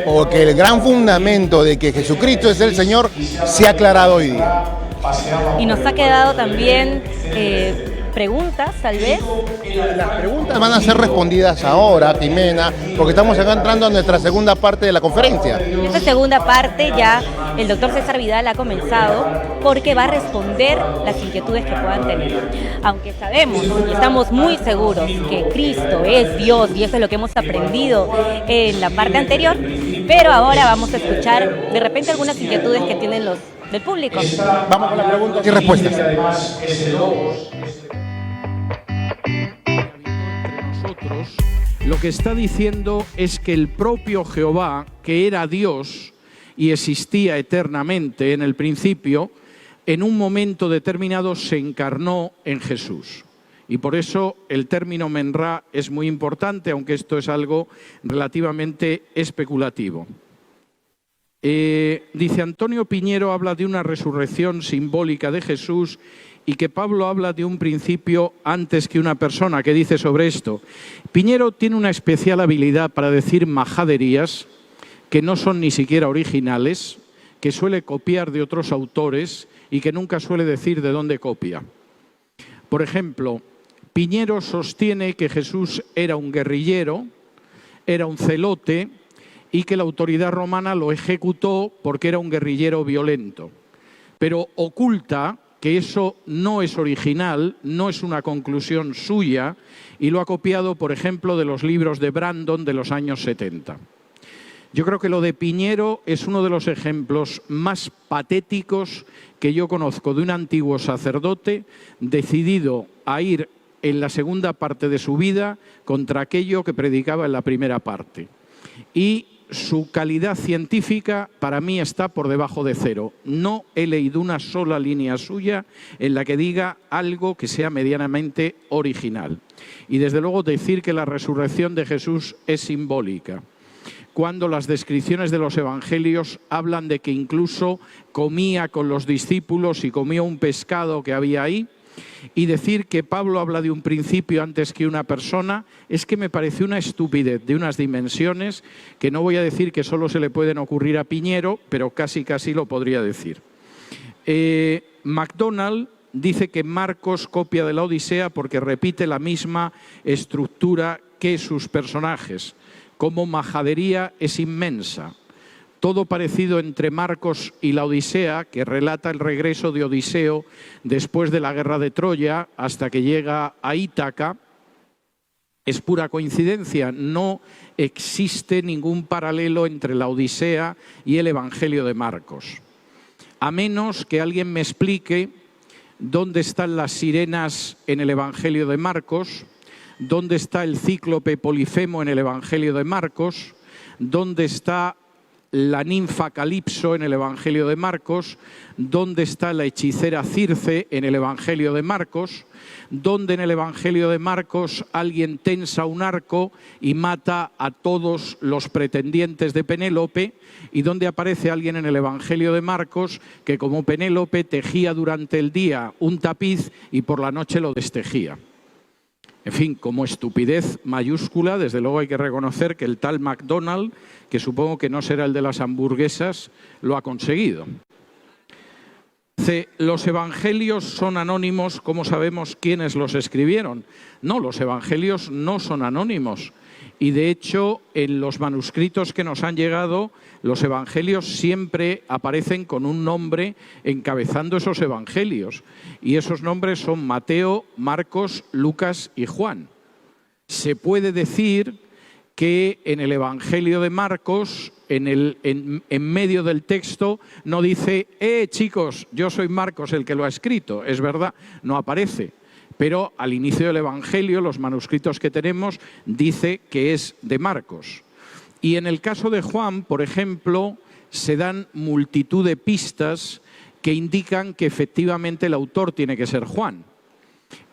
o que el gran fundamento de que Jesucristo es el Señor se ha aclarado hoy día. Y nos ha quedado también preguntas, tal vez. Las preguntas van a ser respondidas ahora, Jimena, porque estamos acá entrando a nuestra segunda parte de la conferencia. Esta segunda parte ya el doctor César Vidal ha comenzado porque va a responder las inquietudes que puedan tener. Aunque sabemos y estamos muy seguros que Cristo es Dios y eso es lo que hemos aprendido en la parte anterior, pero ahora vamos a escuchar de repente algunas inquietudes que tienen los del público. Vamos con las preguntas y respuestas. Nosotros, lo que está diciendo es que el propio Jehová, que era Dios y existía eternamente en el principio, en un momento determinado se encarnó en Jesús. Y por eso el término menrá es muy importante, aunque esto es algo relativamente especulativo. Dice Antonio Piñero, habla de una resurrección simbólica de Jesús y que Pablo habla de un principio antes que una persona. ¿Qué dice sobre esto? Piñero tiene una especial habilidad para decir majaderías que no son ni siquiera originales, que suele copiar de otros autores y que nunca suele decir de dónde copia. Por ejemplo, Piñero sostiene que Jesús era un guerrillero, era un celote y que la autoridad romana lo ejecutó porque era un guerrillero violento. Pero oculta que eso no es original, no es una conclusión suya y lo ha copiado, por ejemplo, de los libros de Brandon de los años 70. Yo creo que lo de Piñero es uno de los ejemplos más patéticos que yo conozco de un antiguo sacerdote decidido a ir en la segunda parte de su vida contra aquello que predicaba en la primera parte. Y su calidad científica para mí está por debajo de cero. No he leído una sola línea suya en la que diga algo que sea medianamente original. Y desde luego decir que la resurrección de Jesús es simbólica, cuando las descripciones de los evangelios hablan de que incluso comía con los discípulos y comía un pescado que había ahí, y decir que Pablo habla de un principio antes que una persona, es que me parece una estupidez de unas dimensiones que no voy a decir que solo se le pueden ocurrir a Piñero, pero casi lo podría decir. MacDonald dice que Marcos copia de la Odisea porque repite la misma estructura que sus personajes. Como majadería es inmensa. Todo parecido entre Marcos y la Odisea, que relata el regreso de Odiseo después de la guerra de Troya hasta que llega a Ítaca, es pura coincidencia. No existe ningún paralelo entre la Odisea y el Evangelio de Marcos. A menos que alguien me explique dónde están las sirenas en el Evangelio de Marcos, dónde está el cíclope Polifemo en el Evangelio de Marcos, dónde está la ninfa Calipso en el Evangelio de Marcos, dónde está la hechicera Circe en el Evangelio de Marcos, dónde en el Evangelio de Marcos alguien tensa un arco y mata a todos los pretendientes de Penélope, y dónde aparece alguien en el Evangelio de Marcos que como Penélope tejía durante el día un tapiz y por la noche lo destejía. En fin, como estupidez mayúscula, desde luego hay que reconocer que el tal MacDonald, que supongo que no será el de las hamburguesas, lo ha conseguido. Los evangelios son anónimos, ¿cómo sabemos quiénes los escribieron? No, los evangelios no son anónimos. Y de hecho, en los manuscritos que nos han llegado, los evangelios siempre aparecen con un nombre encabezando esos evangelios. Y esos nombres son Mateo, Marcos, Lucas y Juan. Se puede decir que en el Evangelio de Marcos, en medio del texto, no dice, chicos, yo soy Marcos el que lo ha escrito. Es verdad, no aparece. Pero al inicio del Evangelio, los manuscritos que tenemos, dice que es de Marcos. Y en el caso de Juan, por ejemplo, se dan multitud de pistas que indican que efectivamente el autor tiene que ser Juan.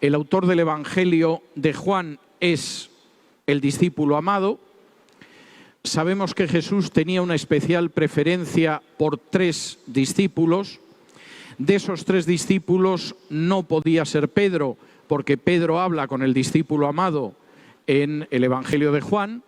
El autor del Evangelio de Juan es el discípulo amado. Sabemos que Jesús tenía una especial preferencia por 3 discípulos. De esos 3 discípulos no podía ser Pedro, porque Pedro habla con el discípulo amado en el Evangelio de Juan.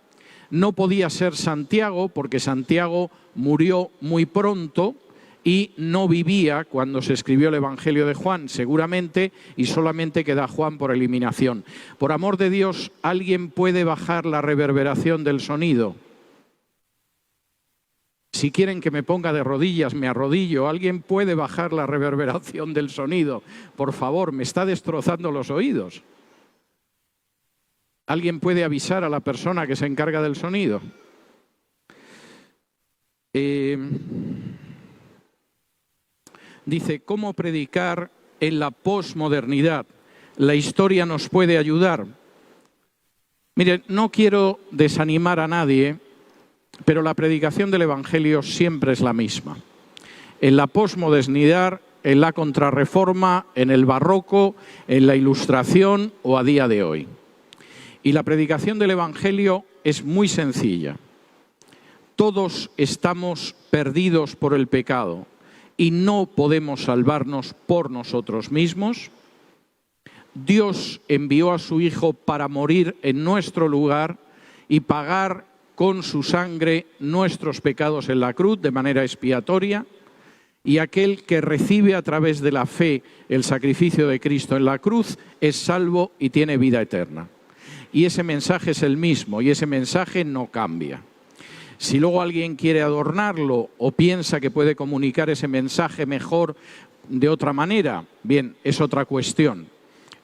No podía ser Santiago, porque Santiago murió muy pronto y no vivía cuando se escribió el Evangelio de Juan, seguramente, y solamente queda Juan por eliminación. Por amor de Dios, ¿alguien puede bajar la reverberación del sonido? Si quieren que me ponga de rodillas, me arrodillo. ¿Alguien puede bajar la reverberación del sonido? Por favor, me está destrozando los oídos. ¿Alguien puede avisar a la persona que se encarga del sonido? Dice, ¿cómo predicar en la posmodernidad? ¿La historia nos puede ayudar? Mire, no quiero desanimar a nadie, pero la predicación del Evangelio siempre es la misma. En la posmodernidad, en la contrarreforma, en el barroco, en la Ilustración o a día de hoy. Y la predicación del Evangelio es muy sencilla. Todos estamos perdidos por el pecado y no podemos salvarnos por nosotros mismos. Dios envió a su Hijo para morir en nuestro lugar y pagar con su sangre nuestros pecados en la cruz de manera expiatoria, y aquel que recibe a través de la fe el sacrificio de Cristo en la cruz es salvo y tiene vida eterna. Y ese mensaje es el mismo y ese mensaje no cambia. Si luego alguien quiere adornarlo o piensa que puede comunicar ese mensaje mejor de otra manera, bien, es otra cuestión.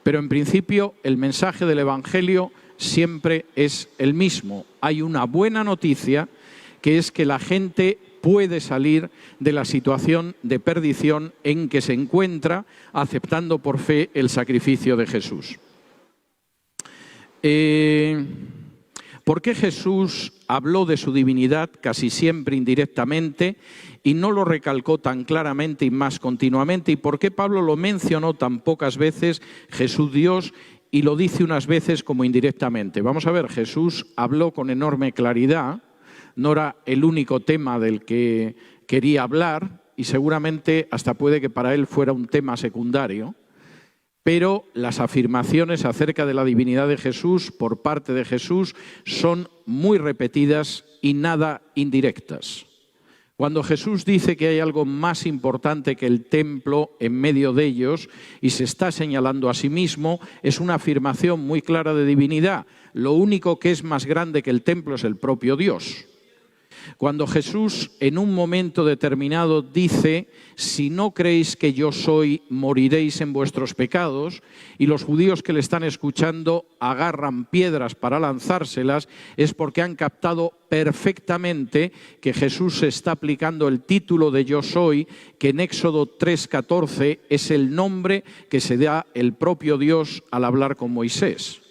Pero en principio el mensaje del Evangelio siempre es el mismo. Hay una buena noticia, que es que la gente puede salir de la situación de perdición en que se encuentra aceptando por fe el sacrificio de Jesús. ¿Por qué Jesús habló de su divinidad casi siempre indirectamente y no lo recalcó tan claramente y más continuamente? ¿Y por qué Pablo lo mencionó tan pocas veces, Jesús Dios, y lo dice unas veces como indirectamente? Vamos a ver, Jesús habló con enorme claridad, no era el único tema del que quería hablar y seguramente hasta puede que para él fuera un tema secundario. Pero las afirmaciones acerca de la divinidad de Jesús por parte de Jesús son muy repetidas y nada indirectas. Cuando Jesús dice que hay algo más importante que el templo en medio de ellos y se está señalando a sí mismo, es una afirmación muy clara de divinidad. Lo único que es más grande que el templo es el propio Dios. Cuando Jesús en un momento determinado dice, si no creéis que yo soy, moriréis en vuestros pecados, y los judíos que le están escuchando agarran piedras para lanzárselas, es porque han captado perfectamente que Jesús se está aplicando el título de yo soy, que en Éxodo 3:14 es el nombre que se da el propio Dios al hablar con Moisés.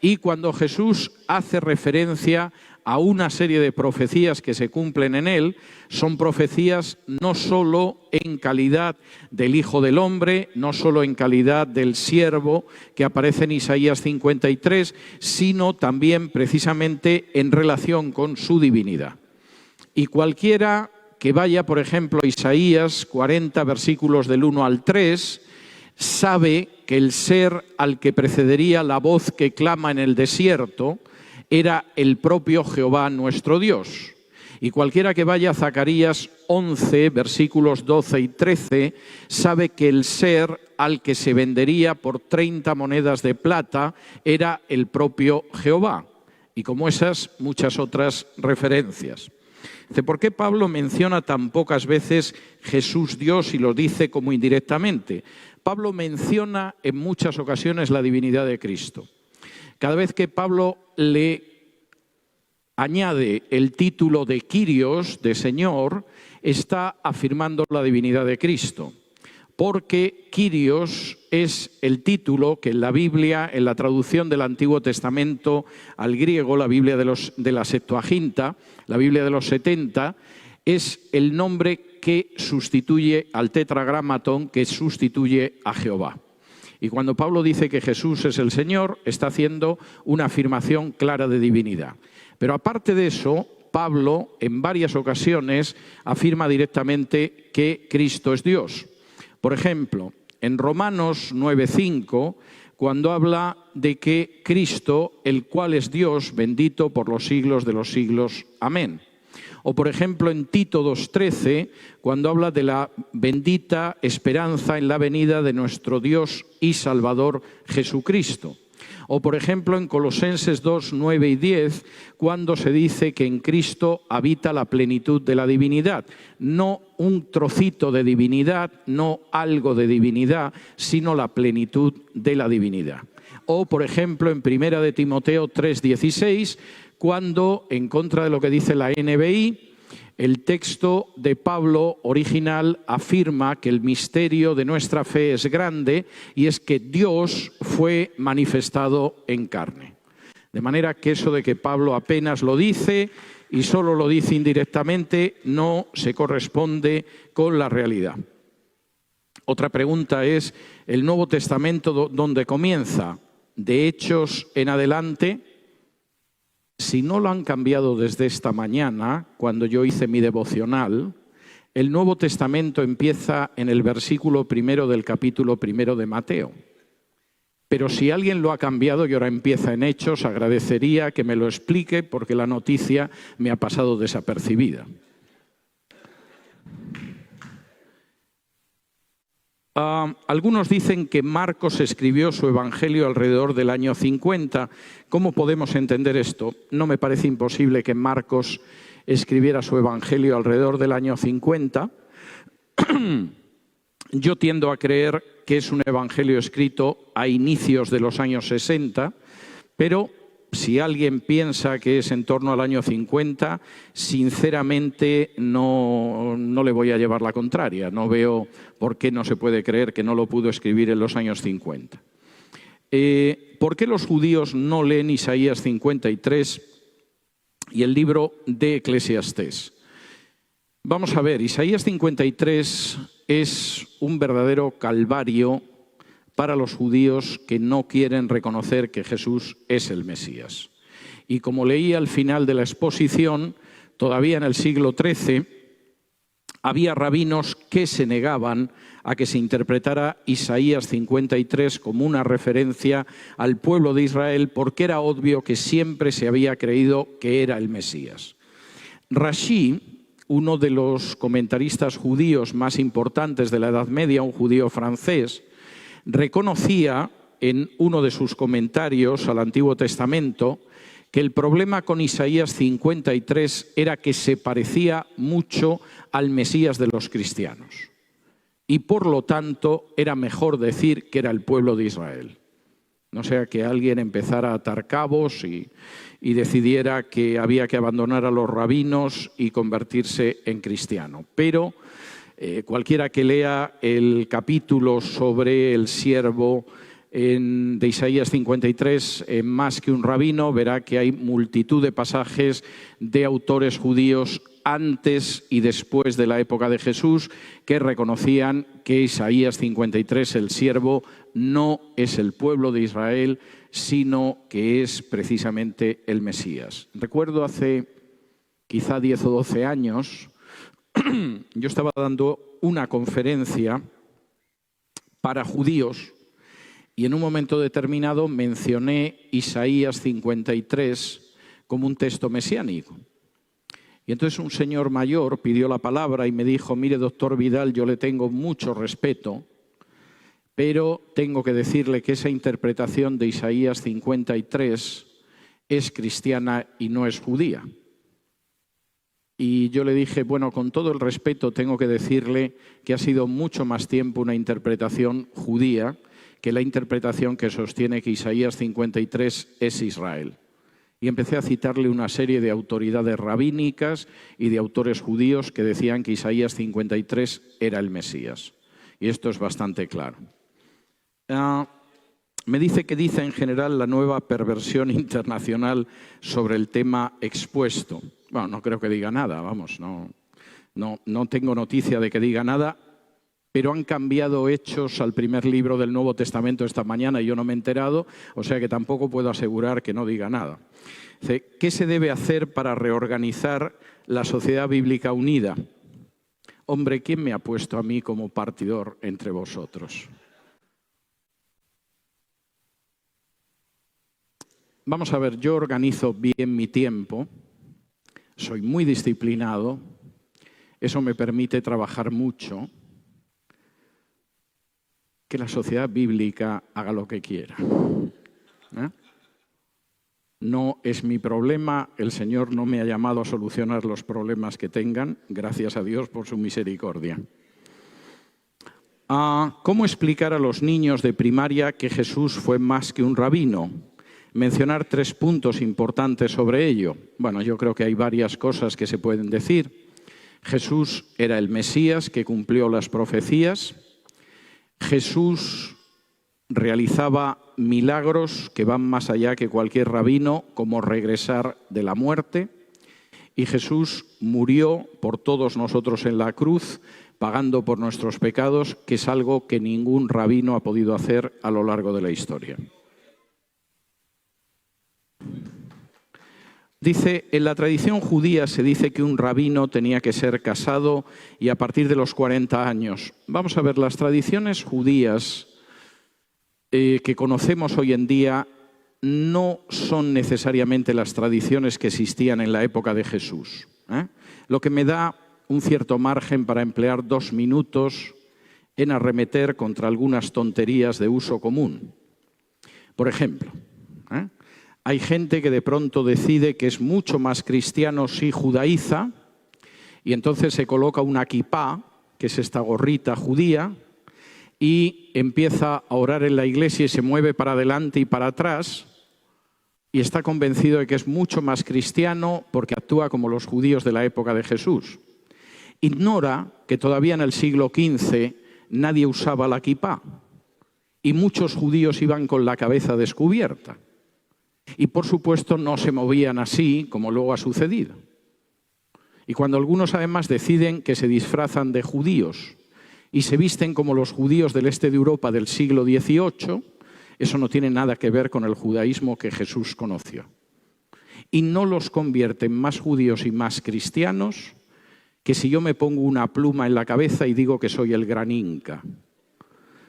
Y cuando Jesús hace referencia a una serie de profecías que se cumplen en él, son profecías no solo en calidad del Hijo del Hombre, no solo en calidad del siervo que aparece en Isaías 53, sino también precisamente en relación con su divinidad. Y cualquiera que vaya, por ejemplo, a Isaías 40, versículos del 1 al 3, sabe que el ser al que precedería la voz que clama en el desierto era el propio Jehová nuestro Dios. Y cualquiera que vaya a Zacarías 11, versículos 12 y 13, sabe que el ser al que se vendería por 30 monedas de plata era el propio Jehová. Y como esas, muchas otras referencias. ¿Por qué Pablo menciona tan pocas veces Jesús Dios y lo dice como indirectamente? Pablo menciona en muchas ocasiones la divinidad de Cristo. Cada vez que Pablo le añade el título de Kyrios, de Señor, está afirmando la divinidad de Cristo. Porque Kyrios es el título que en la Biblia, en la traducción del Antiguo Testamento al griego, la Biblia de la Septuaginta, la Biblia de los 70, es el nombre que sustituye al tetragramatón, que sustituye a Jehová. Y cuando Pablo dice que Jesús es el Señor, está haciendo una afirmación clara de divinidad. Pero aparte de eso, Pablo en varias ocasiones afirma directamente que Cristo es Dios. Por ejemplo, en Romanos 9:5, cuando habla de que Cristo, el cual es Dios, bendito por los siglos de los siglos. Amén. O, por ejemplo, en Tito 2:13, cuando habla de la bendita esperanza en la venida de nuestro Dios y Salvador Jesucristo. O, por ejemplo, en Colosenses 2:9 y 10, cuando se dice que en Cristo habita la plenitud de la divinidad. No un trocito de divinidad, no algo de divinidad, sino la plenitud de la divinidad. O, por ejemplo, en 1 de Timoteo 3:16, cuando, en contra de lo que dice la NBI, el texto de Pablo original afirma que el misterio de nuestra fe es grande y es que Dios fue manifestado en carne. De manera que eso de que Pablo apenas lo dice y solo lo dice indirectamente no se corresponde con la realidad. Otra pregunta es, ¿el Nuevo Testamento dónde comienza? ¿De Hechos en adelante? Si no lo han cambiado desde esta mañana, cuando yo hice mi devocional, el Nuevo Testamento empieza en el versículo 1 del capítulo 1 de Mateo. Pero si alguien lo ha cambiado y ahora empieza en Hechos, agradecería que me lo explique porque la noticia me ha pasado desapercibida. Algunos dicen que Marcos escribió su evangelio alrededor del año 50. ¿Cómo podemos entender esto? No me parece imposible que Marcos escribiera su evangelio alrededor del año 50. Yo tiendo a creer que es un evangelio escrito a inicios de los años 60, pero si alguien piensa que es en torno al año 50, sinceramente no le voy a llevar la contraria. No veo por qué no se puede creer que no lo pudo escribir en los años 50. ¿Por qué los judíos no leen Isaías 53 y el libro de Eclesiastés? Vamos a ver, Isaías 53 es un verdadero calvario para los judíos que no quieren reconocer que Jesús es el Mesías. Y como leí al final de la exposición, todavía en el siglo XIII había rabinos que se negaban a que se interpretara Isaías 53 como una referencia al pueblo de Israel, porque era obvio que siempre se había creído que era el Mesías. Rashi, uno de los comentaristas judíos más importantes de la Edad Media, un judío francés, reconocía en uno de sus comentarios al Antiguo Testamento que el problema con Isaías 53 era que se parecía mucho al Mesías de los cristianos y por lo tanto era mejor decir que era el pueblo de Israel. No sea que alguien empezara a atar cabos y decidiera que había que abandonar a los rabinos y convertirse en cristiano. Pero cualquiera que lea el capítulo sobre el siervo de Isaías 53, más que un rabino, verá que hay multitud de pasajes de autores judíos antes y después de la época de Jesús que reconocían que Isaías 53, el siervo, no es el pueblo de Israel, sino que es precisamente el Mesías. Recuerdo hace quizá 10 o 12 años, yo estaba dando una conferencia para judíos y en un momento determinado mencioné Isaías 53 como un texto mesiánico. Y entonces un señor mayor pidió la palabra y me dijo: mire, doctor Vidal, yo le tengo mucho respeto, pero tengo que decirle que esa interpretación de Isaías 53 es cristiana y no es judía. Y yo le dije, bueno, con todo el respeto tengo que decirle que ha sido mucho más tiempo una interpretación judía que la interpretación que sostiene que Isaías 53 es Israel. Y empecé a citarle una serie de autoridades rabínicas y de autores judíos que decían que Isaías 53 era el Mesías. Y esto es bastante claro. Me dice que dice en general la nueva perversión internacional sobre el tema expuesto. Bueno, no creo que diga nada, vamos, no tengo noticia de que diga nada, pero han cambiado hechos al primer libro del Nuevo Testamento esta mañana y yo no me he enterado, o sea que tampoco puedo asegurar que no diga nada. Dice, ¿qué se debe hacer para reorganizar la sociedad bíblica unida? Hombre, ¿quién me ha puesto a mí como partidor entre vosotros? Vamos a ver, yo organizo bien mi tiempo, soy muy disciplinado, eso me permite trabajar mucho, que la sociedad bíblica haga lo que quiera. No es mi problema, el Señor no me ha llamado a solucionar los problemas que tengan, gracias a Dios por su misericordia. ¿Cómo explicar a los niños de primaria que Jesús fue más que un rabino? Mencionar 3 puntos importantes sobre ello. Bueno, yo creo que hay varias cosas que se pueden decir. Jesús era el Mesías que cumplió las profecías. Jesús realizaba milagros que van más allá que cualquier rabino, como regresar de la muerte. Y Jesús murió por todos nosotros en la cruz, pagando por nuestros pecados, que es algo que ningún rabino ha podido hacer a lo largo de la historia. Dice, en la tradición judía se dice que un rabino tenía que ser casado y a partir de los 40 años. Vamos a ver, las tradiciones judías que conocemos hoy en día no son necesariamente las tradiciones que existían en la época de Jesús. Lo que me da un cierto margen para emplear 2 minutos en arremeter contra algunas tonterías de uso común. Por ejemplo, hay gente que de pronto decide que es mucho más cristiano si judaiza y entonces se coloca una kipá, que es esta gorrita judía, y empieza a orar en la iglesia y se mueve para adelante y para atrás y está convencido de que es mucho más cristiano porque actúa como los judíos de la época de Jesús. Ignora que todavía en el siglo XV nadie usaba la kipá y muchos judíos iban con la cabeza descubierta. Y por supuesto no se movían así como luego ha sucedido. Y cuando algunos además deciden que se disfrazan de judíos y se visten como los judíos del este de Europa del siglo XVIII, eso no tiene nada que ver con el judaísmo que Jesús conoció. Y no los convierte en más judíos y más cristianos que si yo me pongo una pluma en la cabeza y digo que soy el gran Inca.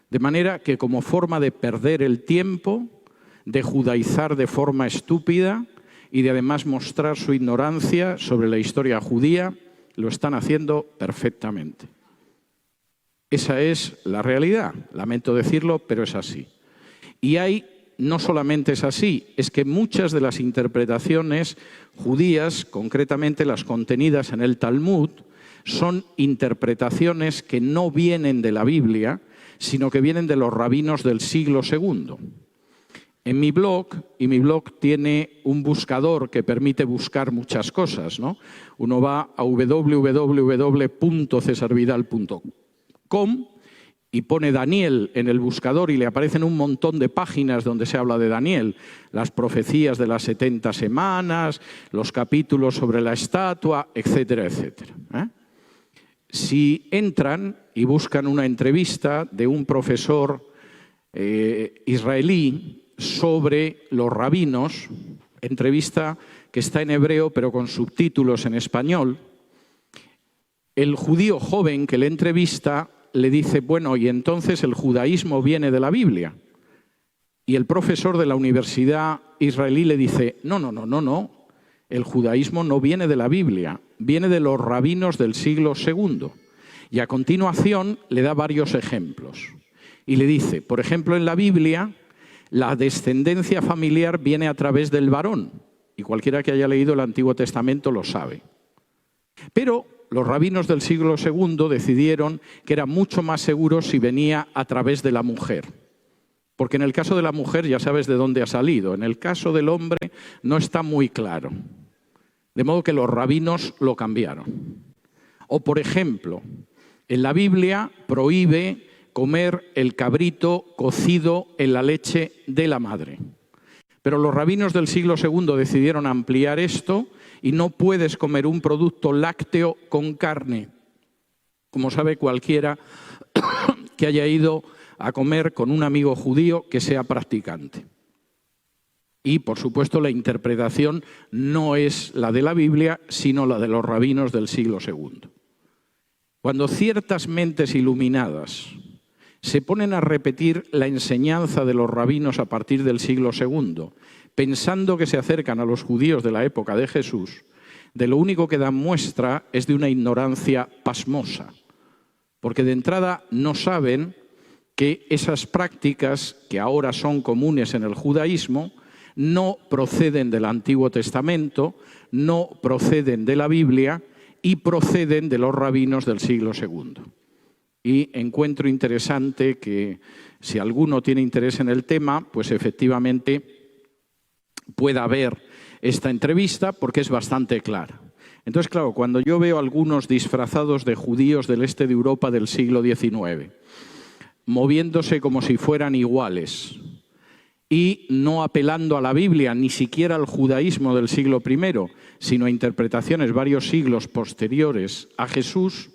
De manera que como forma de perder el tiempo, de judaizar de forma estúpida y de además mostrar su ignorancia sobre la historia judía, lo están haciendo perfectamente. Esa es la realidad, lamento decirlo, pero es así. Y no solamente es así, es que muchas de las interpretaciones judías, concretamente las contenidas en el Talmud, son interpretaciones que no vienen de la Biblia, sino que vienen de los rabinos del siglo II. En mi blog, y mi blog tiene un buscador que permite buscar muchas cosas, ¿no? Uno va a www.cesarvidal.com y pone Daniel en el buscador y le aparecen un montón de páginas donde se habla de Daniel, las profecías de las 70 semanas, los capítulos sobre la estatua, etcétera, etcétera. Si entran y buscan una entrevista de un profesor israelí sobre los rabinos, entrevista que está en hebreo pero con subtítulos en español, el judío joven que le entrevista le dice, bueno, y entonces el judaísmo viene de la Biblia. Y el profesor de la universidad israelí le dice, no, el judaísmo no viene de la Biblia, viene de los rabinos del siglo II. Y a continuación le da varios ejemplos. Y le dice, por ejemplo, en la Biblia, la descendencia familiar viene a través del varón, y cualquiera que haya leído el Antiguo Testamento lo sabe. Pero los rabinos del siglo II decidieron que era mucho más seguro si venía a través de la mujer. Porque en el caso de la mujer ya sabes de dónde ha salido, en el caso del hombre no está muy claro. De modo que los rabinos lo cambiaron. O por ejemplo, en la Biblia prohíbe comer el cabrito cocido en la leche de la madre. Pero los rabinos del siglo II decidieron ampliar esto y no puedes comer un producto lácteo con carne, como sabe cualquiera que haya ido a comer con un amigo judío que sea practicante. Y, por supuesto, la interpretación no es la de la Biblia, sino la de los rabinos del siglo II. Cuando ciertas mentes iluminadas se ponen a repetir la enseñanza de los rabinos a partir del siglo II, pensando que se acercan a los judíos de la época de Jesús, de lo único que dan muestra es de una ignorancia pasmosa, porque de entrada no saben que esas prácticas que ahora son comunes en el judaísmo no proceden del Antiguo Testamento, no proceden de la Biblia y proceden de los rabinos del siglo II. Y encuentro interesante que si alguno tiene interés en el tema, pues efectivamente pueda ver esta entrevista porque es bastante clara. Entonces, claro, cuando yo veo a algunos disfrazados de judíos del este de Europa del siglo XIX, moviéndose como si fueran iguales y no apelando a la Biblia, ni siquiera al judaísmo del siglo I, sino a interpretaciones varios siglos posteriores a Jesús,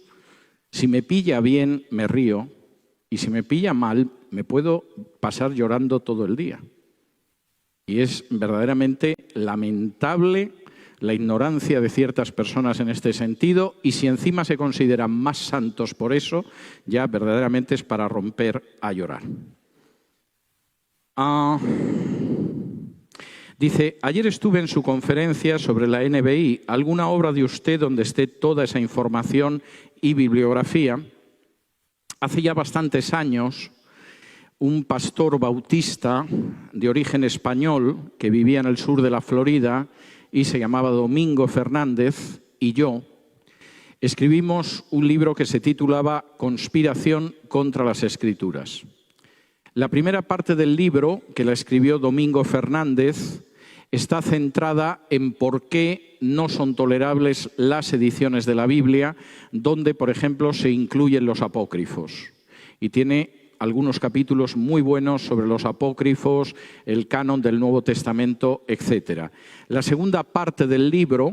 si me pilla bien, me río, y si me pilla mal, me puedo pasar llorando todo el día. Y es verdaderamente lamentable la ignorancia de ciertas personas en este sentido, y si encima se consideran más santos por eso, ya verdaderamente es para romper a llorar. Dice, ayer estuve en su conferencia sobre la NBI, ¿alguna obra de usted donde esté toda esa información y bibliografía? Hace ya bastantes años, un pastor bautista de origen español que vivía en el sur de la Florida y se llamaba Domingo Fernández, y yo escribimos un libro que se titulaba Conspiración contra las Escrituras. La primera parte del libro, que la escribió Domingo Fernández, está centrada en por qué no son tolerables las ediciones de la Biblia, donde, por ejemplo, se incluyen los apócrifos. Y tiene algunos capítulos muy buenos sobre los apócrifos, el canon del Nuevo Testamento, etc. La segunda parte del libro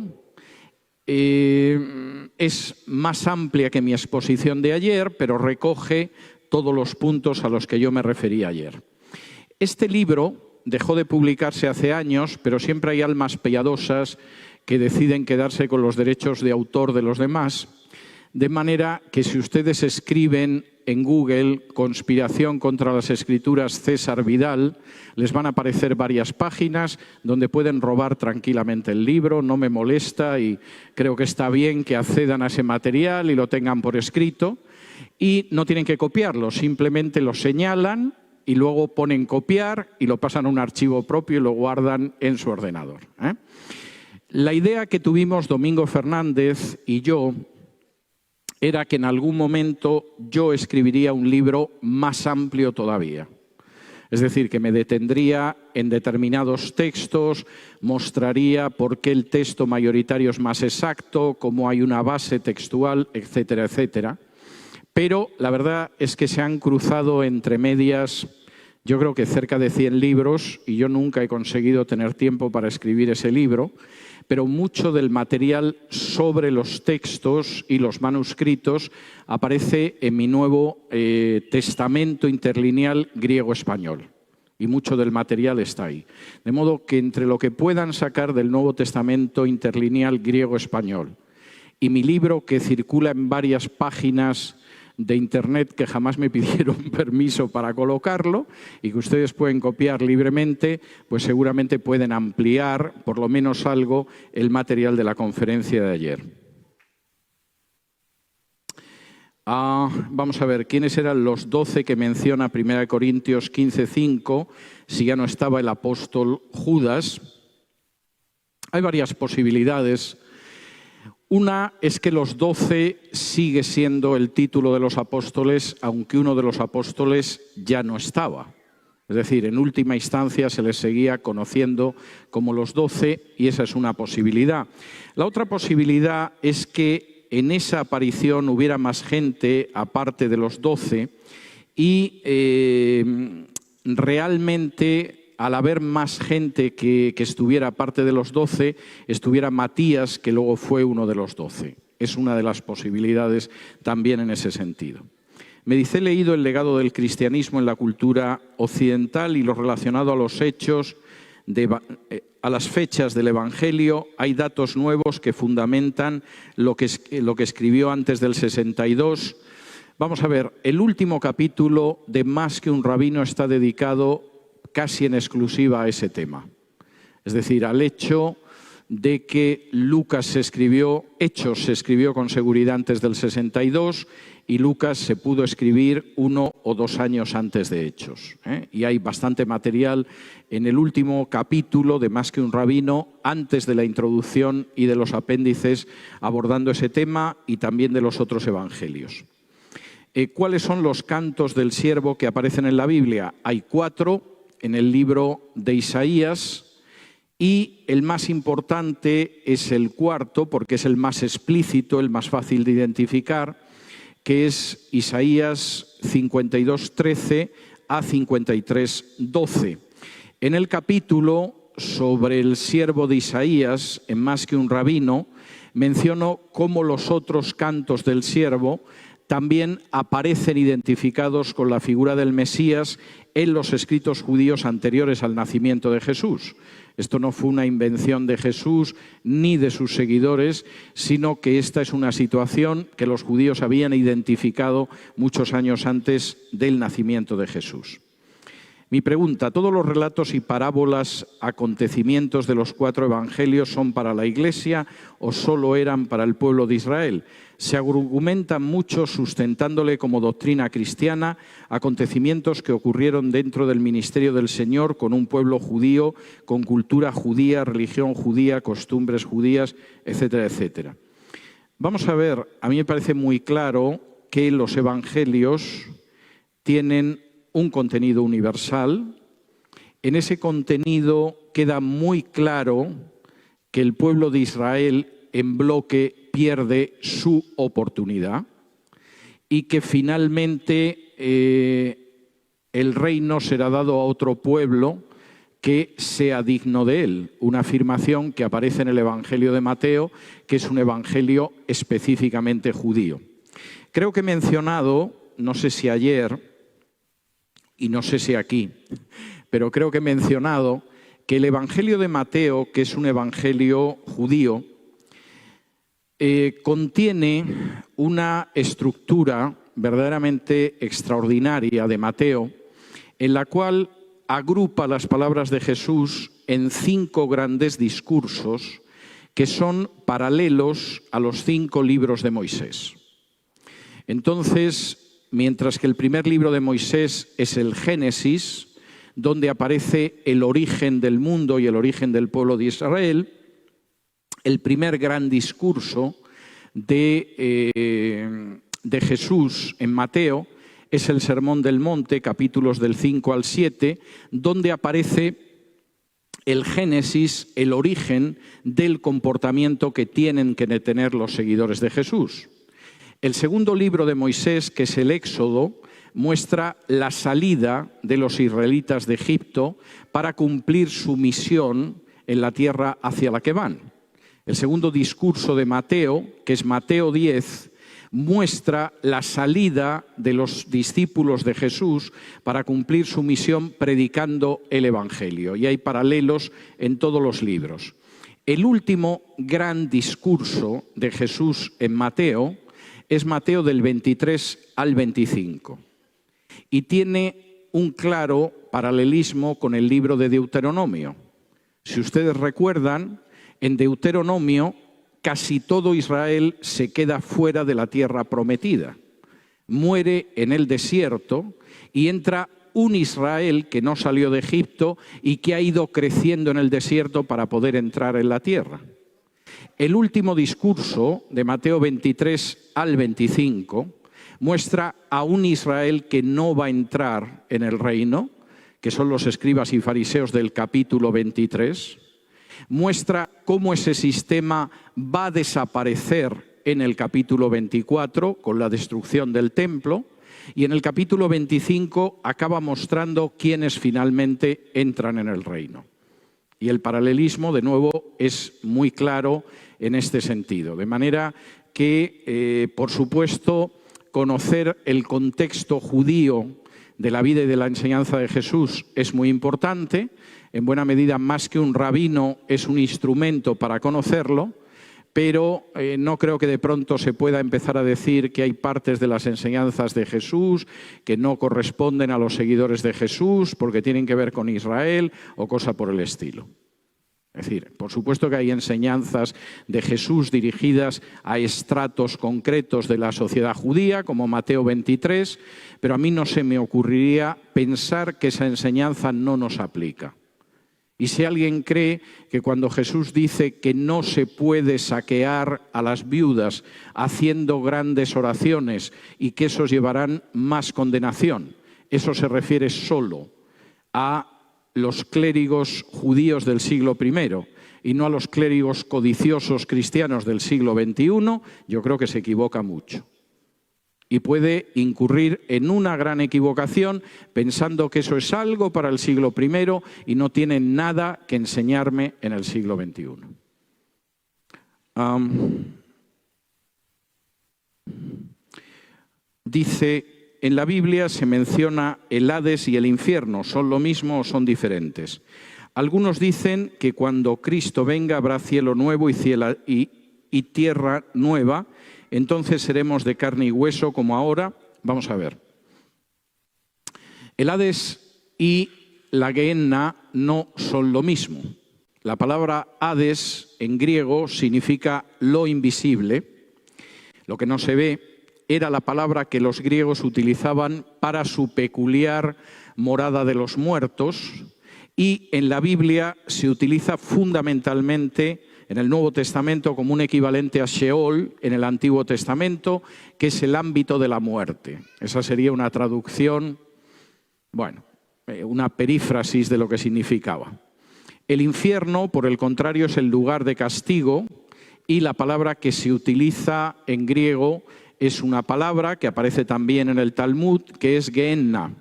es más amplia que mi exposición de ayer, pero recoge todos los puntos a los que yo me referí ayer. Este libro dejó de publicarse hace años, pero siempre hay almas piadosas que deciden quedarse con los derechos de autor de los demás, de manera que si ustedes escriben en Google Conspiración contra las Escrituras César Vidal, les van a aparecer varias páginas donde pueden robar tranquilamente el libro, no me molesta y creo que está bien que accedan a ese material y lo tengan por escrito, y no tienen que copiarlo, simplemente lo señalan y luego ponen copiar y lo pasan a un archivo propio y lo guardan en su ordenador. La idea que tuvimos Domingo Fernández y yo era que en algún momento yo escribiría un libro más amplio todavía. Es decir, que me detendría en determinados textos, mostraría por qué el texto mayoritario es más exacto, cómo hay una base textual, etcétera, etcétera. Pero la verdad es que se han cruzado entre medias, yo creo que cerca de 100 libros, y yo nunca he conseguido tener tiempo para escribir ese libro, pero mucho del material sobre los textos y los manuscritos aparece en mi nuevo testamento interlineal griego-español. Y mucho del material está ahí. De modo que entre lo que puedan sacar del Nuevo Testamento interlineal griego-español y mi libro, que circula en varias páginas de Internet que jamás me pidieron permiso para colocarlo y que ustedes pueden copiar libremente, pues seguramente pueden ampliar por lo menos algo el material de la conferencia de ayer. Vamos a ver, ¿quiénes eran los 12 que menciona 1 Corintios 15:5, si ya no estaba el apóstol Judas? Hay varias posibilidades. Una es que los 12 sigue siendo el título de los apóstoles, aunque uno de los apóstoles ya no estaba. Es decir, en última instancia se les seguía conociendo como los 12 y esa es una posibilidad. La otra posibilidad es que en esa aparición hubiera más gente aparte de los 12 y realmente al haber más gente que estuviera aparte de los 12, estuviera Matías, que luego fue uno de los 12. Es una de las posibilidades también en ese sentido. Me dice, he leído el legado del cristianismo en la cultura occidental y lo relacionado a los hechos, a las fechas del Evangelio. Hay datos nuevos que fundamentan lo que escribió antes del 62. Vamos a ver, el último capítulo de Más que un rabino está dedicado casi en exclusiva a ese tema. es decir, al hecho de que Hechos se escribió con seguridad antes del 62 y Lucas se pudo escribir 1 o 2 años antes de Hechos. Y hay bastante material en el último capítulo de Más que un rabino, antes de la introducción y de los apéndices, abordando ese tema y también de los otros evangelios. ¿Cuáles son los cantos del siervo que aparecen en la Biblia? Hay 4 en el libro de Isaías, y el más importante es el 4, porque es el más explícito, el más fácil de identificar, que es Isaías 52:13 a 53:12. En el capítulo sobre el siervo de Isaías, en Más que un rabino, menciono cómo los otros cantos del siervo también aparecen identificados con la figura del Mesías en los escritos judíos anteriores al nacimiento de Jesús. Esto no fue una invención de Jesús ni de sus seguidores, sino que esta es una situación que los judíos habían identificado muchos años antes del nacimiento de Jesús. Mi pregunta: ¿todos los relatos y parábolas, acontecimientos de los 4 evangelios son para la Iglesia o solo eran para el pueblo de Israel? Se argumentan mucho sustentándole como doctrina cristiana acontecimientos que ocurrieron dentro del ministerio del Señor con un pueblo judío, con cultura judía, religión judía, costumbres judías, etcétera, etcétera. Vamos a ver, a mí me parece muy claro que los evangelios tienen un contenido universal. En ese contenido queda muy claro que el pueblo de Israel en bloque pierde su oportunidad y que finalmente el reino será dado a otro pueblo que sea digno de él. Una afirmación que aparece en el Evangelio de Mateo, que es un evangelio específicamente judío. Creo que he mencionado, no sé si ayer y no sé si aquí, pero creo que he mencionado que el Evangelio de Mateo, que es un evangelio judío, contiene una estructura verdaderamente extraordinaria de Mateo, en la cual agrupa las palabras de Jesús en 5 grandes discursos que son paralelos a los 5 libros de Moisés. Entonces, mientras que el primer libro de Moisés es el Génesis, donde aparece el origen del mundo y el origen del pueblo de Israel, el primer gran discurso de Jesús en Mateo es el Sermón del Monte, capítulos del 5 al 7, donde aparece el Génesis, el origen del comportamiento que tienen que tener los seguidores de Jesús. El segundo libro de Moisés, que es el Éxodo, muestra la salida de los israelitas de Egipto para cumplir su misión en la tierra hacia la que van. El segundo discurso de Mateo, que es Mateo 10, muestra la salida de los discípulos de Jesús para cumplir su misión predicando el Evangelio. Y hay paralelos en todos los libros. El último gran discurso de Jesús en Mateo es Mateo del 23 al 25 y tiene un claro paralelismo con el libro de Deuteronomio. Si ustedes recuerdan, en Deuteronomio casi todo Israel se queda fuera de la tierra prometida. Muere en el desierto y entra un Israel que no salió de Egipto y que ha ido creciendo en el desierto para poder entrar en la tierra. El último discurso de Mateo 23 al 25 muestra a un Israel que no va a entrar en el reino, que son los escribas y fariseos del capítulo 23. Muestra cómo ese sistema va a desaparecer en el capítulo 24 con la destrucción del templo, y en el capítulo 25 acaba mostrando quiénes finalmente entran en el reino. Y el paralelismo, de nuevo, es muy claro en este sentido. De manera que, por supuesto, conocer el contexto judío de la vida y de la enseñanza de Jesús es muy importante. En buena medida, más que un rabino, es un instrumento para conocerlo, pero no creo que de pronto se pueda empezar a decir que hay partes de las enseñanzas de Jesús que no corresponden a los seguidores de Jesús porque tienen que ver con Israel o cosa por el estilo. Es decir, por supuesto que hay enseñanzas de Jesús dirigidas a estratos concretos de la sociedad judía, como Mateo 23, pero a mí no se me ocurriría pensar que esa enseñanza no nos aplica. Y si alguien cree que cuando Jesús dice que no se puede saquear a las viudas haciendo grandes oraciones y que esos llevarán más condenación, eso se refiere solo a los clérigos judíos del siglo I y no a los clérigos codiciosos cristianos del siglo XXI, yo creo que se equivoca mucho. Y puede incurrir en una gran equivocación pensando que eso es algo para el siglo I y no tiene nada que enseñarme en el siglo XXI. Dice, en la Biblia se menciona el Hades y el infierno. ¿Son lo mismo o son diferentes? Algunos dicen que cuando Cristo venga habrá cielo nuevo y tierra nueva. Entonces seremos de carne y hueso como ahora. Vamos a ver. El Hades y la Gehenna no son lo mismo. La palabra Hades en griego significa lo invisible, lo que no se ve. Era la palabra que los griegos utilizaban para su peculiar morada de los muertos, y en la Biblia se utiliza fundamentalmente en el Nuevo Testamento como un equivalente a Sheol en el Antiguo Testamento, que es el ámbito de la muerte. Esa sería una traducción, una perífrasis de lo que significaba. El infierno, por el contrario, es el lugar de castigo, y la palabra que se utiliza en griego es una palabra que aparece también en el Talmud, que es Gehenna.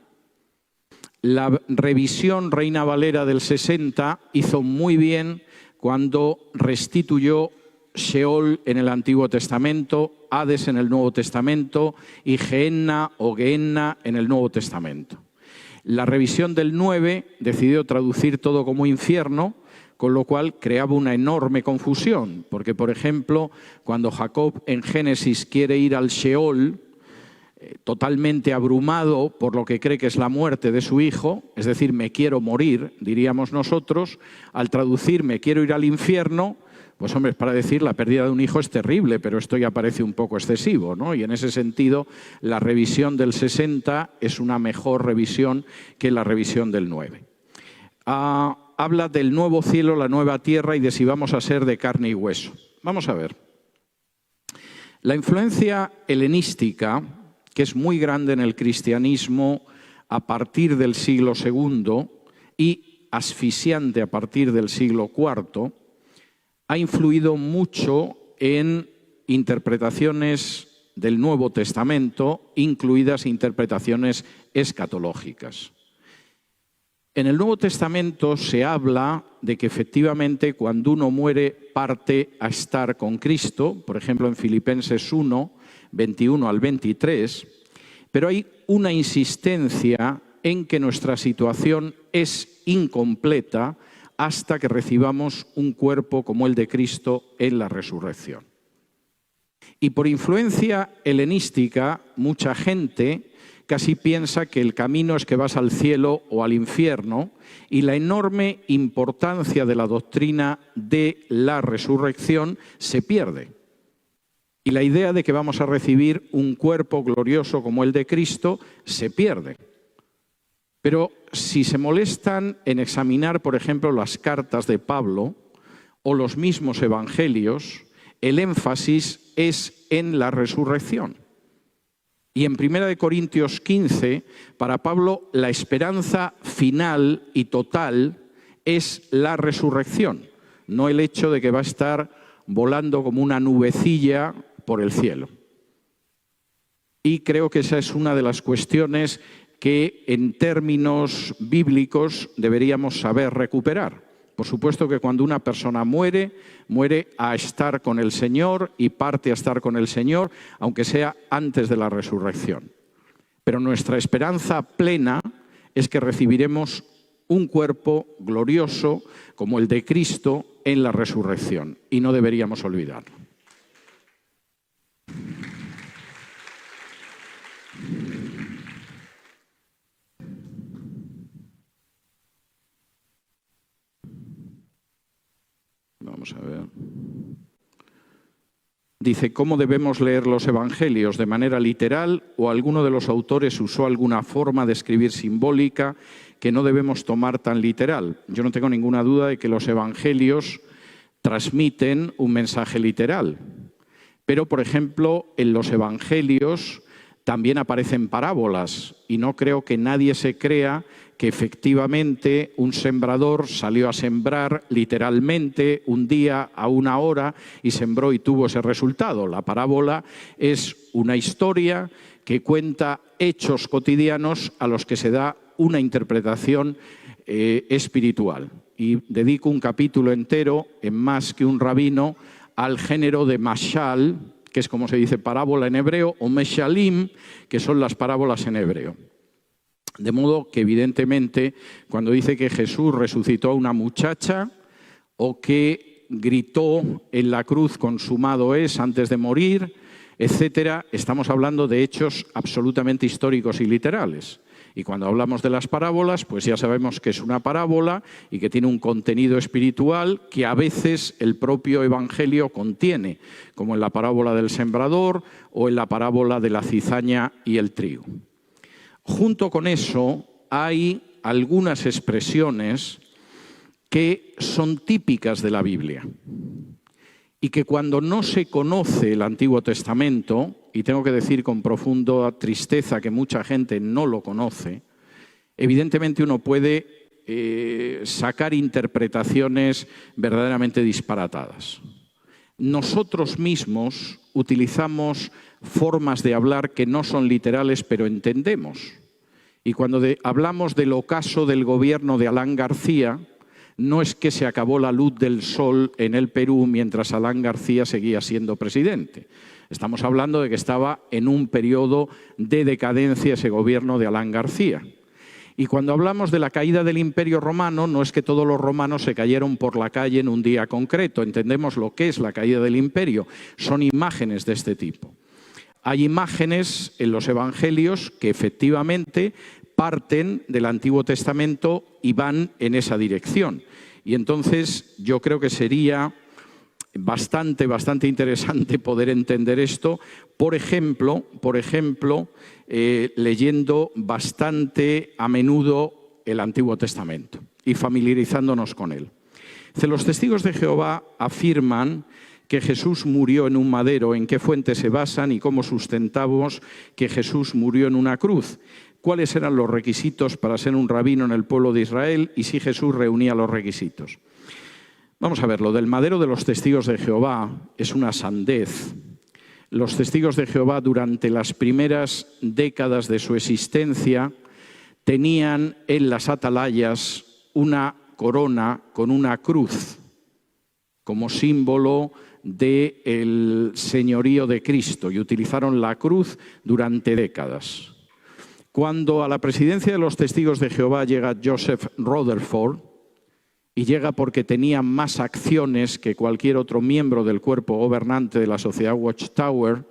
La revisión Reina Valera del 60 hizo muy bien cuando restituyó Sheol en el Antiguo Testamento, Hades en el Nuevo Testamento y Gehenna o Gehenna en el Nuevo Testamento. La revisión del 9 decidió traducir todo como infierno, con lo cual creaba una enorme confusión, porque, por ejemplo, cuando Jacob en Génesis quiere ir al Sheol, totalmente abrumado por lo que cree que es la muerte de su hijo, es decir, me quiero morir, diríamos nosotros, al traducir me quiero ir al infierno, pues hombre, para decir la pérdida de un hijo es terrible, pero esto ya parece un poco excesivo, ¿no? Y en ese sentido, la revisión del 60 es una mejor revisión que la revisión del 9. Habla del nuevo cielo, la nueva tierra y de si vamos a ser de carne y hueso. Vamos a ver. La influencia helenística, que es muy grande en el cristianismo a partir del siglo II y asfixiante a partir del siglo IV, ha influido mucho en interpretaciones del Nuevo Testamento, incluidas interpretaciones escatológicas. En el Nuevo Testamento se habla de que efectivamente cuando uno muere parte a estar con Cristo, por ejemplo en Filipenses 1, 21 al 23, pero hay una insistencia en que nuestra situación es incompleta hasta que recibamos un cuerpo como el de Cristo en la resurrección. Y por influencia helenística, mucha gente casi piensa que el camino es que vas al cielo o al infierno, y la enorme importancia de la doctrina de la resurrección se pierde. Y la idea de que vamos a recibir un cuerpo glorioso como el de Cristo se pierde. Pero si se molestan en examinar, por ejemplo, las cartas de Pablo o los mismos evangelios, el énfasis es en la resurrección. Y en 1 Corintios 15, para Pablo, la esperanza final y total es la resurrección, no el hecho de que va a estar volando como una nubecilla por el cielo. Y creo que esa es una de las cuestiones que en términos bíblicos deberíamos saber recuperar. Por supuesto que cuando una persona muere, muere a estar con el Señor y parte a estar con el Señor, aunque sea antes de la resurrección. Pero nuestra esperanza plena es que recibiremos un cuerpo glorioso como el de Cristo en la resurrección, y no deberíamos olvidarlo. Vamos a ver. Dice, ¿cómo debemos leer los evangelios? ¿De manera literal o alguno de los autores usó alguna forma de escribir simbólica que no debemos tomar tan literal? Yo no tengo ninguna duda de que los evangelios transmiten un mensaje literal. Pero, por ejemplo, en los evangelios también aparecen parábolas y no creo que nadie se crea que efectivamente un sembrador salió a sembrar literalmente un día a una hora y sembró y tuvo ese resultado. La parábola es una historia que cuenta hechos cotidianos a los que se da una interpretación espiritual. Y dedico un capítulo entero, en Más que un rabino, al género de mashal, que es como se dice parábola en hebreo, o meshalim, que son las parábolas en hebreo. De modo que, evidentemente, cuando dice que Jesús resucitó a una muchacha o que gritó en la cruz consumado es antes de morir, etcétera, estamos hablando de hechos absolutamente históricos y literales. Y cuando hablamos de las parábolas, pues ya sabemos que es una parábola y que tiene un contenido espiritual que a veces el propio Evangelio contiene, como en la parábola del sembrador o en la parábola de la cizaña y el trigo. Junto con eso hay algunas expresiones que son típicas de la Biblia y que cuando no se conoce el Antiguo Testamento, y tengo que decir con profunda tristeza que mucha gente no lo conoce, evidentemente uno puede sacar interpretaciones verdaderamente disparatadas. Nosotros mismos utilizamos formas de hablar que no son literales, pero entendemos. Y cuando hablamos del ocaso del gobierno de Alan García, no es que se acabó la luz del sol en el Perú mientras Alan García seguía siendo presidente. Estamos hablando de que estaba en un periodo de decadencia ese gobierno de Alan García. Y cuando hablamos de la caída del Imperio Romano, no es que todos los romanos se cayeron por la calle en un día concreto. Entendemos lo que es la caída del imperio. Son imágenes de este tipo. Hay imágenes en los evangelios que efectivamente parten del Antiguo Testamento y van en esa dirección. Y entonces yo creo que sería bastante interesante poder entender esto, por ejemplo, leyendo bastante a menudo el Antiguo Testamento y familiarizándonos con él. Los testigos de Jehová afirman que Jesús murió en un madero. ¿En qué fuente se basan y cómo sustentamos que Jesús murió en una cruz? ¿Cuáles eran los requisitos para ser un rabino en el pueblo de Israel y si Jesús reunía los requisitos? Vamos a ver, lo del madero de los testigos de Jehová es una sandez. Los testigos de Jehová durante las primeras décadas de su existencia tenían en las atalayas una corona con una cruz como símbolo del señorío de Cristo y utilizaron la cruz durante décadas. Cuando a la presidencia de los testigos de Jehová llega Joseph Rutherford, y llega porque tenía más acciones que cualquier otro miembro del cuerpo gobernante de la sociedad Watchtower,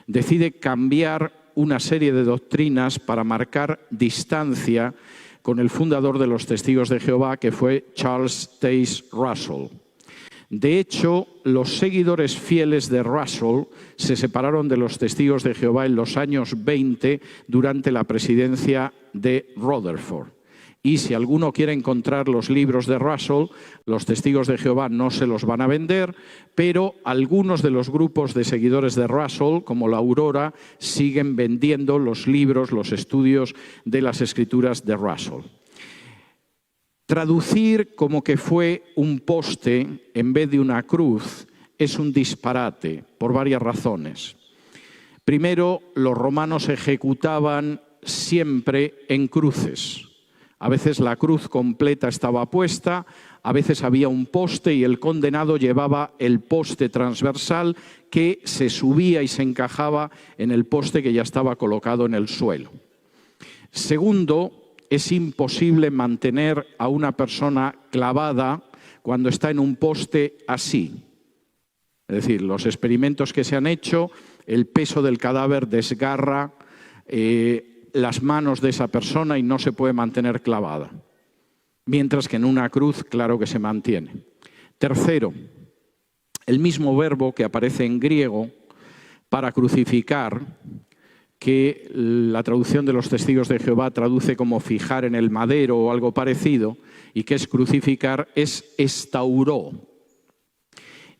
decide cambiar una serie de doctrinas para marcar distancia con el fundador de los Testigos de Jehová, que fue Charles Taze Russell. De hecho, los seguidores fieles de Russell se separaron de los Testigos de Jehová en los años 20 durante la presidencia de Rutherford. Y si alguno quiere encontrar los libros de Russell, los Testigos de Jehová no se los van a vender, pero algunos de los grupos de seguidores de Russell, como la Aurora, siguen vendiendo los libros, los estudios de las Escrituras de Russell. Traducir como que fue un poste en vez de una cruz es un disparate por varias razones. Primero, los romanos ejecutaban siempre en cruces. A veces la cruz completa estaba puesta, a veces había un poste y el condenado llevaba el poste transversal que se subía y se encajaba en el poste que ya estaba colocado en el suelo. Segundo, es imposible mantener a una persona clavada cuando está en un poste así. Es decir, los experimentos que se han hecho, el peso del cadáver desgarra las manos de esa persona y no se puede mantener clavada. Mientras que en una cruz, claro que se mantiene. Tercero, el mismo verbo que aparece en griego para crucificar, que la traducción de los Testigos de Jehová traduce como fijar en el madero o algo parecido, y que es crucificar, es estauró.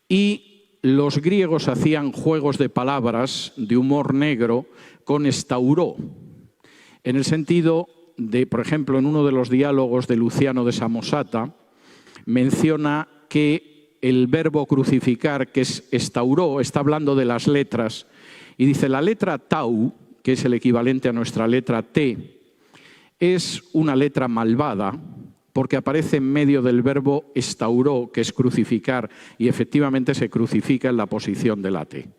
Y los griegos hacían juegos de palabras de humor negro con estauró, en el sentido de, por ejemplo, en uno de los diálogos de Luciano de Samosata, menciona que el verbo crucificar, que es estauró, está hablando de las letras, y dice la letra tau, que es el equivalente a nuestra letra T, es una letra malvada porque aparece en medio del verbo estauró, que es crucificar, y efectivamente se crucifica en la posición de la T.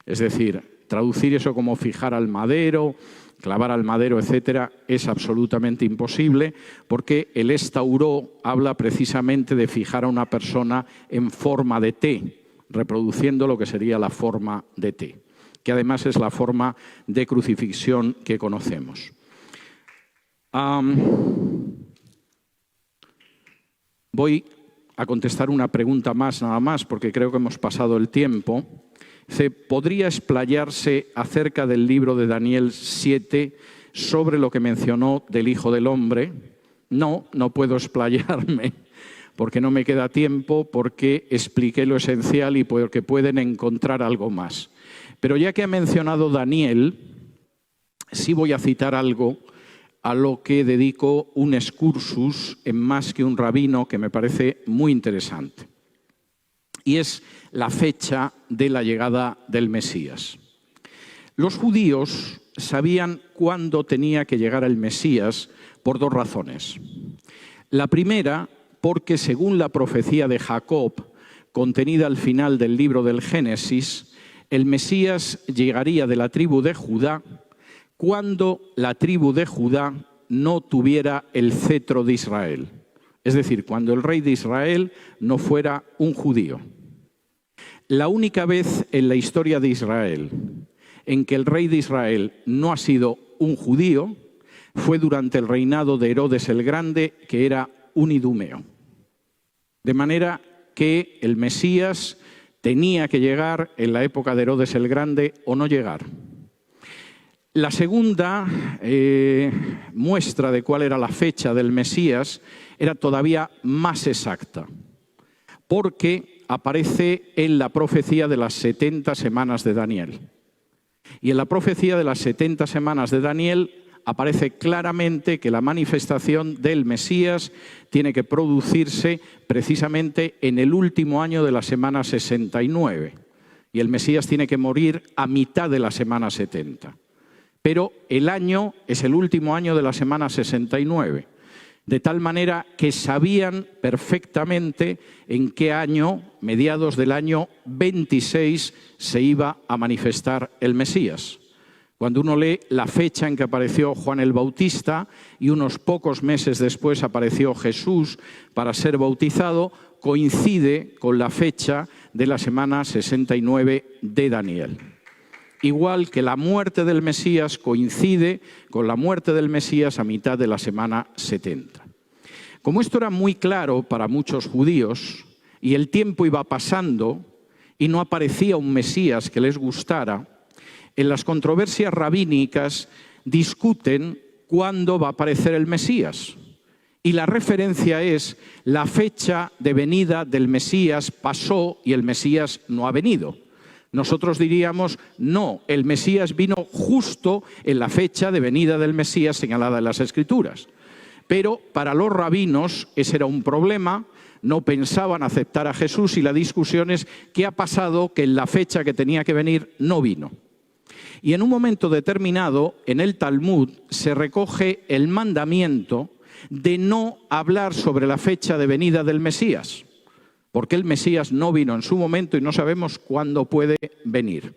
Es decir, traducir eso como fijar al madero, clavar al madero, etcétera, es absolutamente imposible, porque el estauró habla precisamente de fijar a una persona en forma de T, reproduciendo lo que sería la forma de T, que además es la forma de crucifixión que conocemos. Voy a contestar una pregunta más, nada más, porque creo que hemos pasado el tiempo. ¿Podría explayarse acerca del libro de Daniel 7 sobre lo que mencionó del Hijo del Hombre? No, no puedo explayarme, porque no me queda tiempo, porque expliqué lo esencial y porque pueden encontrar algo más. Pero ya que ha mencionado Daniel, sí voy a citar algo a lo que dedico un excursus en Más que un rabino, que me parece muy interesante. Y es la fecha de la llegada del Mesías. Los judíos sabían cuándo tenía que llegar el Mesías por dos razones. La primera, porque según la profecía de Jacob, contenida al final del libro del Génesis, el Mesías llegaría de la tribu de Judá cuando la tribu de Judá no tuviera el cetro de Israel. Es decir, cuando el rey de Israel no fuera un judío. La única vez en la historia de Israel en que el rey de Israel no ha sido un judío fue durante el reinado de Herodes el Grande, que era un idumeo. De manera que el Mesías tenía que llegar en la época de Herodes el Grande o no llegar. La segunda muestra de cuál era la fecha del Mesías era todavía más exacta, porque aparece en la profecía de las 70 semanas de Daniel. Y en la profecía de las 70 semanas de Daniel aparece claramente que la manifestación del Mesías tiene que producirse precisamente en el último año de la semana 69. Y el Mesías tiene que morir a mitad de la semana 70. Pero el año es el último año de la semana 69. De tal manera que sabían perfectamente en qué año, mediados del año 26, se iba a manifestar el Mesías. Cuando uno lee la fecha en que apareció Juan el Bautista y unos pocos meses después apareció Jesús para ser bautizado, coincide con la fecha de la semana 69 de Daniel. Igual que la muerte del Mesías coincide con la muerte del Mesías a mitad de la semana 70. Como esto era muy claro para muchos judíos y el tiempo iba pasando y no aparecía un Mesías que les gustara, en las controversias rabínicas discuten cuándo va a aparecer el Mesías. Y la referencia es la fecha de venida del Mesías pasó y el Mesías no ha venido. Nosotros diríamos, no, el Mesías vino justo en la fecha de venida del Mesías señalada en las Escrituras. Pero para los rabinos ese era un problema, no pensaban aceptar a Jesús y la discusión es qué ha pasado que en la fecha que tenía que venir no vino. Y en un momento determinado, en el Talmud, se recoge el mandamiento de no hablar sobre la fecha de venida del Mesías, porque el Mesías no vino en su momento y no sabemos cuándo puede venir.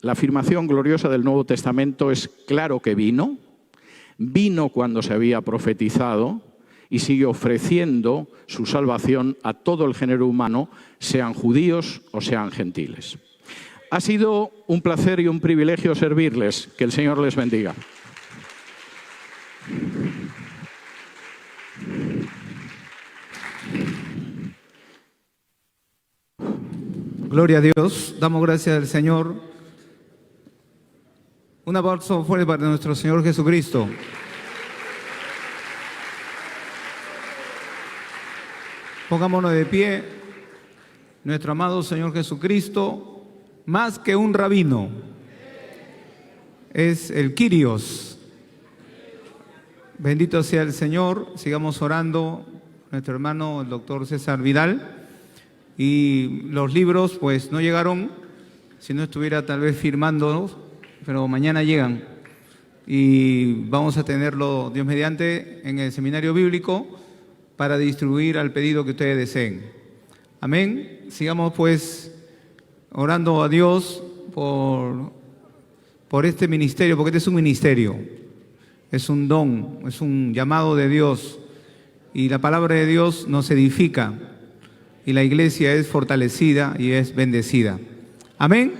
La afirmación gloriosa del Nuevo Testamento es claro que vino cuando se había profetizado y sigue ofreciendo su salvación a todo el género humano, sean judíos o sean gentiles. Ha sido un placer y un privilegio servirles. Que el Señor les bendiga. Gloria a Dios. Damos gracias al Señor. Un aplauso fuerte para nuestro Señor Jesucristo. Pongámonos de pie. Nuestro amado Señor Jesucristo, más que un rabino, es el Kyrios. Bendito sea el Señor. Sigamos orando. Nuestro hermano, el doctor César Vidal. Y los libros, pues, no llegaron. Si no estuviera tal vez firmándolos, pero mañana llegan. Y vamos a tenerlo, Dios mediante, en el seminario bíblico para distribuir al pedido que ustedes deseen. Amén. Sigamos, pues, orando a Dios por este ministerio, porque este es un ministerio. Es un don, es un llamado de Dios. Y la palabra de Dios nos edifica. Y la iglesia es fortalecida y es bendecida. Amén.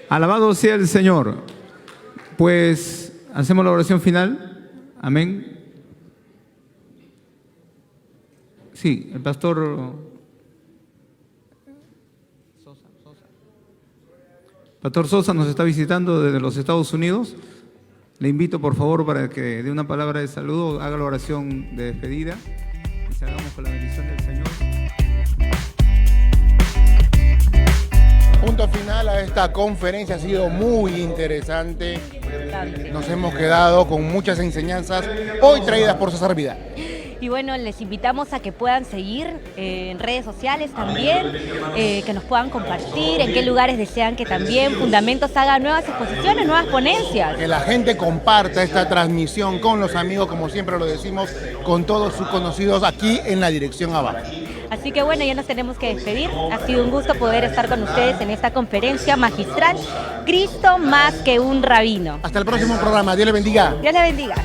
Alabado sea el Señor. Pues hacemos la oración final. Amén. Sí, el pastor Sosa nos está visitando desde los Estados Unidos. Le invito por favor para que dé una palabra de saludo, haga la oración de despedida y salgamos con la bendición del Señor. Punto final a esta conferencia, ha sido muy interesante. Nos hemos quedado con muchas enseñanzas hoy traídas por César Vidal. Y bueno, les invitamos a que puedan seguir en redes sociales también, que nos puedan compartir, en qué lugares desean que también Fundamentos haga nuevas exposiciones, nuevas ponencias. Que la gente comparta esta transmisión con los amigos, como siempre lo decimos, con todos sus conocidos aquí en la dirección abajo. Así que bueno, ya nos tenemos que despedir. Ha sido un gusto poder estar con ustedes en esta conferencia magistral, Cristo más que un rabino. Hasta el próximo programa. Dios le bendiga. Dios le bendiga.